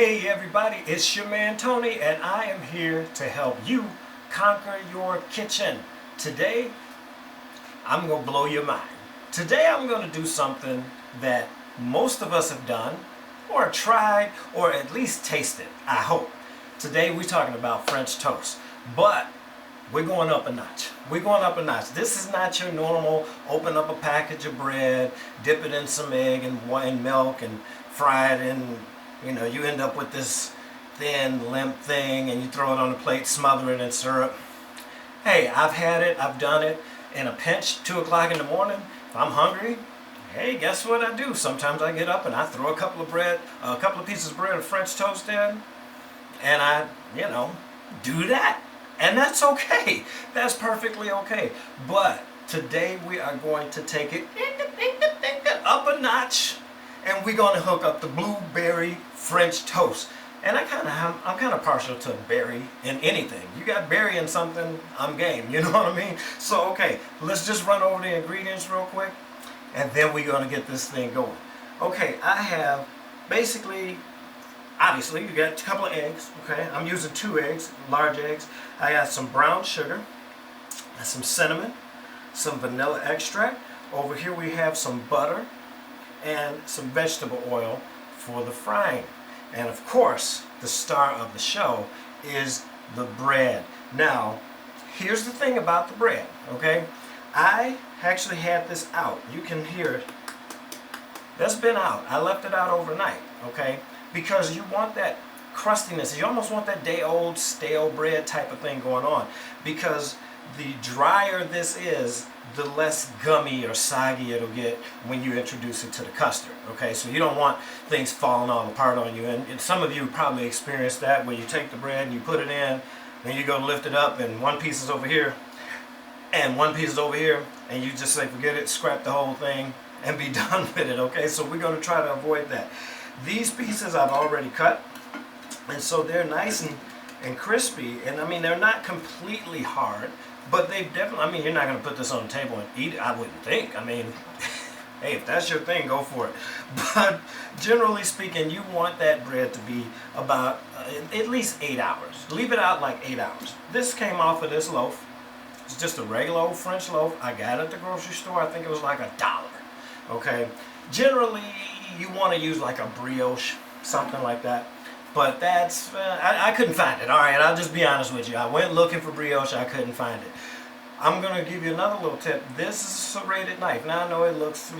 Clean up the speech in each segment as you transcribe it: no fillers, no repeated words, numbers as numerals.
Hey everybody, it's your man Tony, and I am here to help you conquer your kitchen. Today, I'm going to blow your mind. Today I'm going to do something that most of us have done, or tried, or at least tasted, I hope. Today we're talking about French toast, but we're going up a notch. We're going up a notch. This is not your normal open up a package of bread, dip it in some egg and milk and fry it in. You know, you end up with this thin, limp thing and you throw it on a plate, smother it in syrup. Hey, I've had it, I've done it in a pinch, 2 o'clock in the morning. If I'm hungry, hey, guess what I do? Sometimes I get up and I throw a couple of pieces of bread of French toast in, and I, do that. And that's okay. That's perfectly okay. But today we are going to take it up a notch. And we're going to hook up the blueberry French toast. And I'm kind of partial to berry in anything. You got berry in something, I'm game. You know what I mean? So, okay, let's just run over the ingredients real quick. And then we're going to get this thing going. Okay, I have basically, obviously, you got a couple of eggs. Okay, I'm using 2 eggs, large eggs. I got some brown sugar, some cinnamon, some vanilla extract. Over here we have some butter and some vegetable oil for the frying. And of course, the star of the show is the bread. Now, here's the thing about the bread, okay? I actually had this out. You can hear it. That's been out. I left it out overnight, okay? Because you want that crustiness. You almost want that day-old stale bread type of thing going on. Because the drier this is, the less gummy or soggy it'll get when you introduce it to the custard. Okay, so you don't want things falling all apart on you. And some of you probably experienced that where you take the bread and you put it in, then you go to lift it up and one piece is over here and one piece is over here, and you just say forget it, scrap the whole thing and be done with it. Okay, so we're going to try to avoid that. These pieces I've already cut, and so they're nice and crispy, and I mean they're not completely hard, but they definitely, I mean, you're not going to put this on the table and eat it, I wouldn't think. I mean, hey, if that's your thing, go for it. But generally speaking, you want that bread to be about at least 8 hours. Leave it out like 8 hours. This came off of this loaf. It's just a regular old French loaf. I got it at the grocery store. I think it was like $1. Okay. Generally, you want to use like a brioche, something like that. But that's, I couldn't find it. All right, I'll just be honest with you. I went looking for brioche. I couldn't find it. I'm going to give you another little tip. This is a serrated knife. Now I know it looks,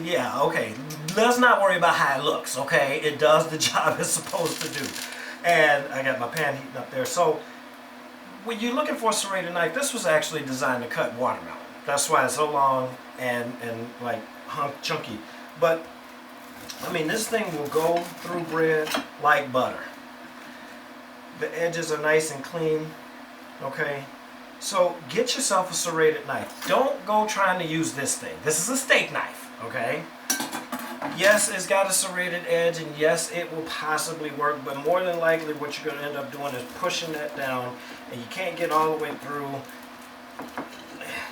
yeah, okay. Let's not worry about how it looks, okay? It does the job it's supposed to do. And I got my pan heating up there. So when you're looking for a serrated knife, this was actually designed to cut watermelon. That's why it's so long and like chunky. But I mean, this thing will go through bread like butter. The edges are nice and clean, okay? So get yourself a serrated knife. Don't go trying to use this thing. This is a steak knife, okay? Yes, it's got a serrated edge, and yes, it will possibly work, but more than likely what you're going to end up doing is pushing that down, and you can't get all the way through.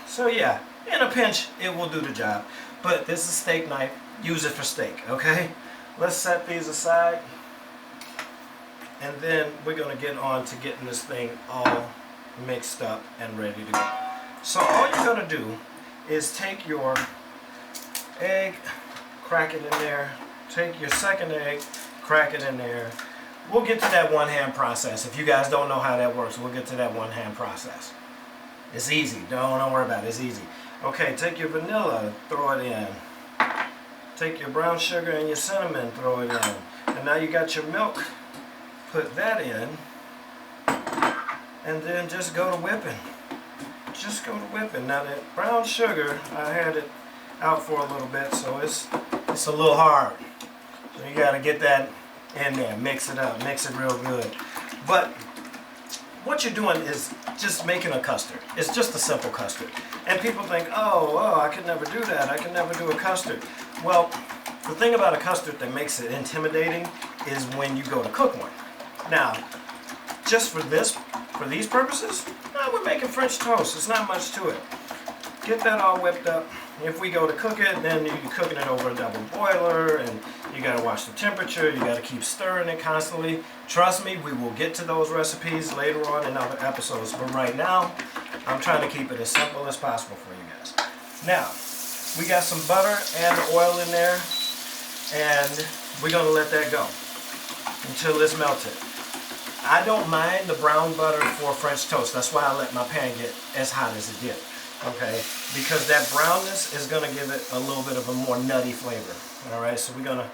So yeah, in a pinch, it will do the job. But this is a steak knife. Use it for steak, okay? Let's set these aside, and then we're going to get on to getting this thing all mixed up and ready to go. So all you're going to do is take your egg, crack it in there, take your second egg, crack it in there. We'll get to that one-hand process. If you guys don't know how that works, we'll get to that one-hand process. It's easy. Don't worry about it. It's easy. Okay, take your vanilla, throw it in. Take your brown sugar and your cinnamon, throw it in. And now you got your milk, put that in, and then just go to whipping. Just go to whipping. Now that brown sugar, I had it out for a little bit, so it's a little hard. So you got to get that in there, mix it up, mix it real good. But what you're doing is just making a custard. It's just a simple custard. And people think, oh, I could never do that. I can never do a custard. Well, the thing about a custard that makes it intimidating is when you go to cook one. Now, just for these purposes, we're making French toast. It's not much to it. Get that all whipped up. If we go to cook it, then you're cooking it over a double boiler, and You got to watch the temperature. You got to keep stirring it constantly. Trust me, we will get to those recipes later on in other episodes. But right now, I'm trying to keep it as simple as possible for you guys. Now, we got some butter and oil in there, and we're going to let that go until it's melted. I don't mind the brown butter for French toast. That's why I let my pan get as hot as it did. Okay, because that brownness is going to give it a little bit of a more nutty flavor. All right, so we're going to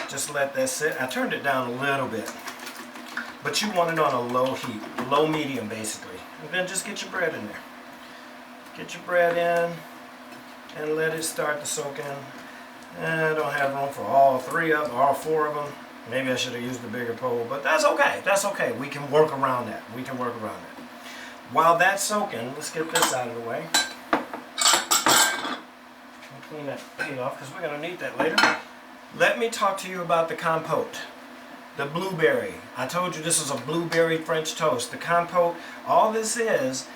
just let that sit. I turned it down a little bit, but you want it on a low heat, low medium basically. And then just get your bread in there. Get your bread in and let it start to soak in. And I don't have room for all three of them, all four of them. Maybe I should have used the bigger pole, but that's okay. That's okay. We can work around that. We can work around that. While that's soaking, let's get this out of the way. Clean that paint off because we're going to need that later. Let me talk to you about the compote. The blueberry. I told you this is a blueberry French toast. The compote, all this is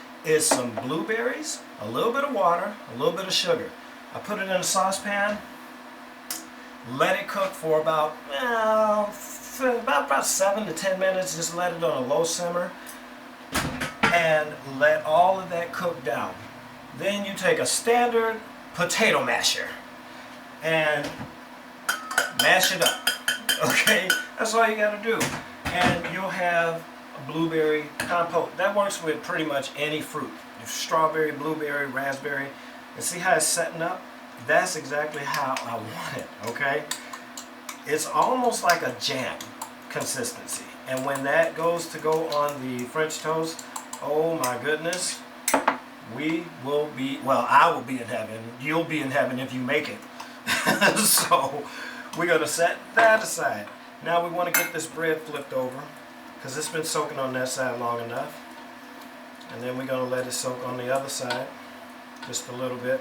some blueberries, a little bit of water, a little bit of sugar. I put it in a saucepan. Let it cook for about 7 to 10 minutes. Just let it on a low simmer. And let all of that cook down. Then you take a standard potato masher and mash it up. Okay, that's all you got to do, and you'll have a blueberry compote. That works with pretty much any fruit: strawberry, blueberry, raspberry. And see how it's setting up? That's exactly how I want it. Okay, it's almost like a jam consistency, and when that goes to go on the French toast, oh my goodness, we will be, well, I will be in heaven. You'll be in heaven if you make it. So we're going to set that aside. Now we want to get this bread flipped over because it's been soaking on that side long enough. And then we're going to let it soak on the other side just a little bit.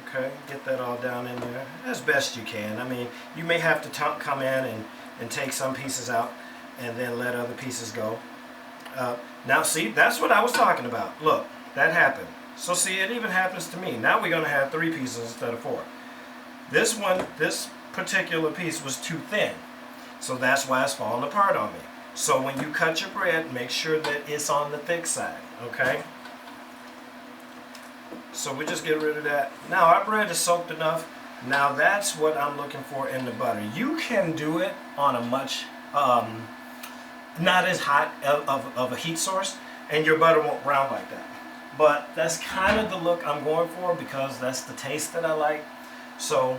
Okay, get that all down in there as best you can. I mean, you may have to come in and take some pieces out and then let other pieces go. Now see, that's what I was talking about. Look, that happened. So see, it even happens to me. Now we're going to have 3 pieces instead of 4. This particular piece was too thin. So that's why it's falling apart on me. So when you cut your bread, make sure that it's on the thick side, okay? So we just get rid of that. Now our bread is soaked enough. Now that's what I'm looking for in the butter. You can do it on a much not as hot of a heat source, and your butter won't brown like that. But that's kind of the look I'm going for because that's the taste that I like. So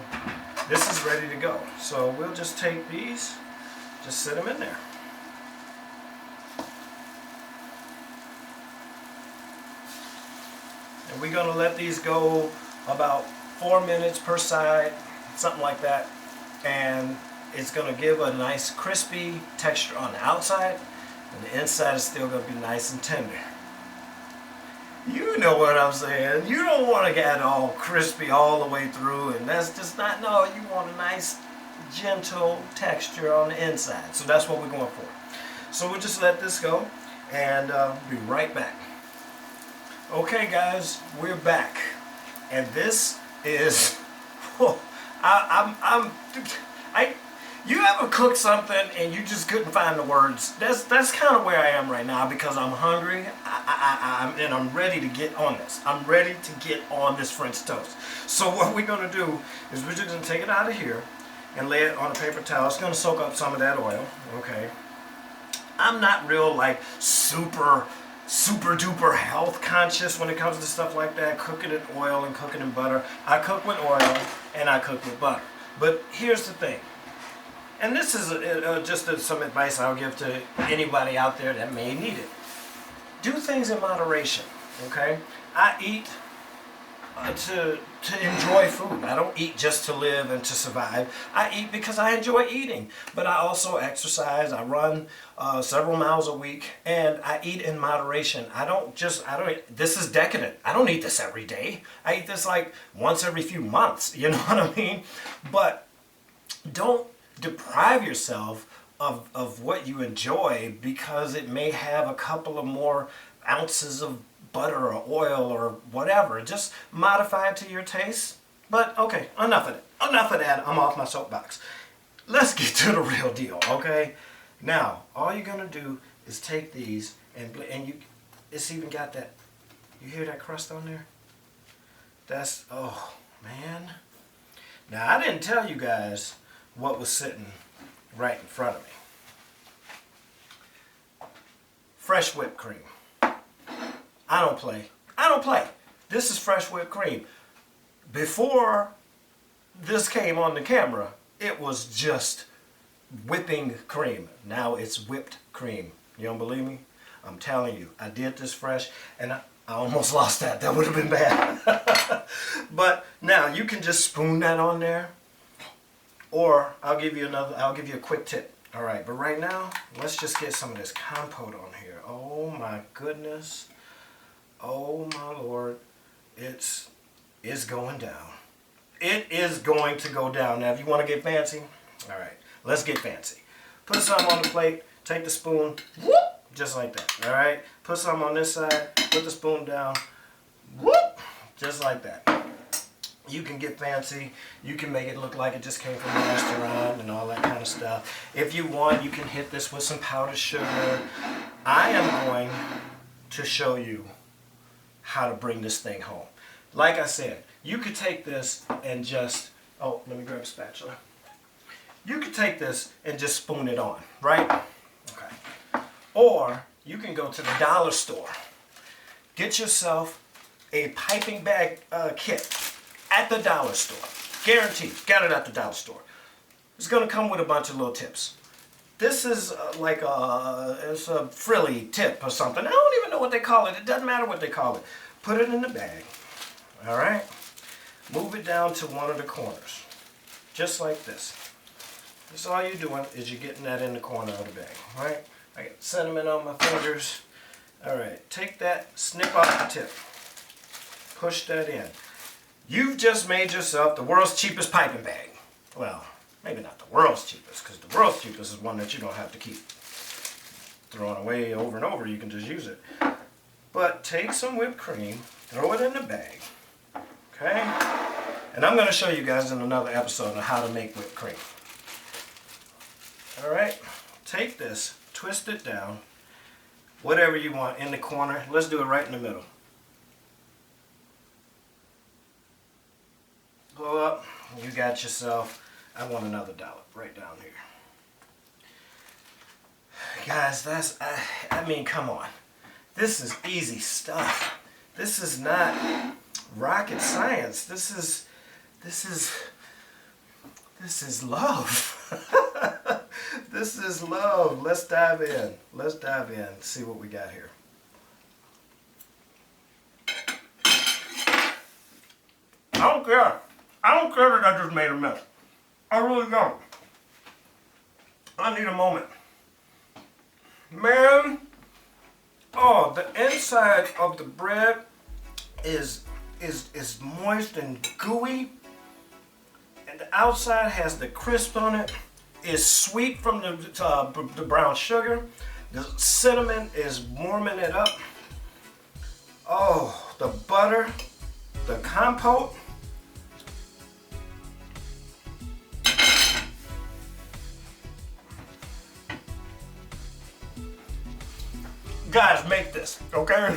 this is ready to go. So we'll just take these, just sit them in there. And we're going to let these go about 4 minutes per side, something like that. And it's going to give a nice crispy texture on the outside, and the inside is still going to be nice and tender. You know what I'm saying. You don't want to get all crispy all the way through, and that's just not, no, you want a nice gentle texture on the inside. So that's what we're going for. So we'll just let this go, and be right back. Okay guys, we're back. And this is, you ever cook something and you just couldn't find the words? That's kind of where I am right now because I'm hungry and I'm ready to get on this. I'm ready to get on this French toast. So what we're going to do is we're just going to take it out of here and lay it on a paper towel. It's going to soak up some of that oil. Okay. I'm not real like super duper health conscious when it comes to stuff like that. Cooking in oil and cooking in butter. I cook with oil and I cook with butter. But here's the thing. And this is just some advice I'll give to anybody out there that may need it. Do things in moderation, okay? I eat to enjoy food. I don't eat just to live and to survive. I eat because I enjoy eating. But I also exercise. I run several miles a week, and I eat in moderation. This is decadent. I don't eat this every day. I eat this like once every few months. You know what I mean? But don't deprive yourself of what you enjoy because it may have a couple of more ounces of butter or oil or whatever. Just modify it to your taste But okay, enough of that. Enough of that. I'm off my soapbox. Let's get to the real deal, okay? Now, all you're gonna do is take these and you. It's even got that. You hear that crust on there? That's, oh man. Now I didn't tell you guys what was sitting right in front of me. Fresh whipped cream. I don't play. I don't play. This is fresh whipped cream. Before this came on the camera, it was just whipping cream. Now it's whipped cream. You don't believe me? I'm telling you, I did this fresh, and I almost lost that. That would have been bad. But now you can just spoon that on there, or I'll give you a quick tip. All right, but right now, let's just get some of this compote on here. Oh my goodness. Oh my Lord. It's going down. It is going to go down. Now, if you want to get fancy, all right, let's get fancy. Put some on the plate, take the spoon, whoop, just like that, all right? Put some on this side, put the spoon down, whoop, just like that. You can get fancy. You can make it look like it just came from a restaurant and all that kind of stuff. If you want, you can hit this with some powdered sugar. I am going to show you how to bring this thing home. Like I said, you could take this and just, oh, let me grab a spatula. You could take this and just spoon it on, right? Okay. Or you can go to the dollar store. Get yourself a piping bag kit at the dollar store. Guaranteed. Got it at the dollar store. It's going to come with a bunch of little tips. This is it's a frilly tip or something. I don't even know what they call it. It doesn't matter what they call it. Put it in the bag. All right? Move it down to one of the corners. Just like this. That's all you're doing is you're getting that in the corner of the bag. All right? I got cinnamon on my fingers. All right. Take that, snip off the tip. Push that in. You've just made yourself the world's cheapest piping bag. Well, maybe not the world's cheapest, because the world's cheapest is one that you don't have to keep throwing away over and over. You can just use it. But take some whipped cream, throw it in the bag, okay? And I'm going to show you guys in another episode on how to make whipped cream. All right, take this, twist it down, whatever you want in the corner. Let's do it right in the middle. Blow up, you got yourself, I want another dollop right down here. Guys, I mean, come on. This is easy stuff. This is not rocket science. This is love. This is love. Let's dive in. Let's dive in. See what we got here. I don't care. I don't care that I just made a mess. I really don't. I need a moment. Man, oh, the inside of the bread is moist and gooey, and the outside has the crisp on it. It's sweet from the brown sugar. The cinnamon is warming it up. Oh, the butter, the compote. Guys, make this, okay?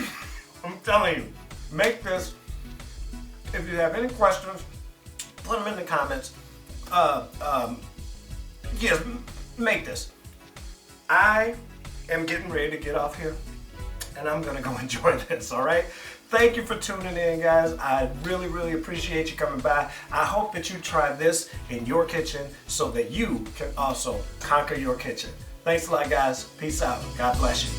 I'm telling you, make this. If you have any questions, put them in the comments. Yes, make this. I am getting ready to get off here, and I'm gonna go enjoy this, all right? Thank you for tuning in, guys. I really, really appreciate you coming by. I hope that you try this in your kitchen so that you can also conquer your kitchen. Thanks a lot, guys. Peace out. God bless you.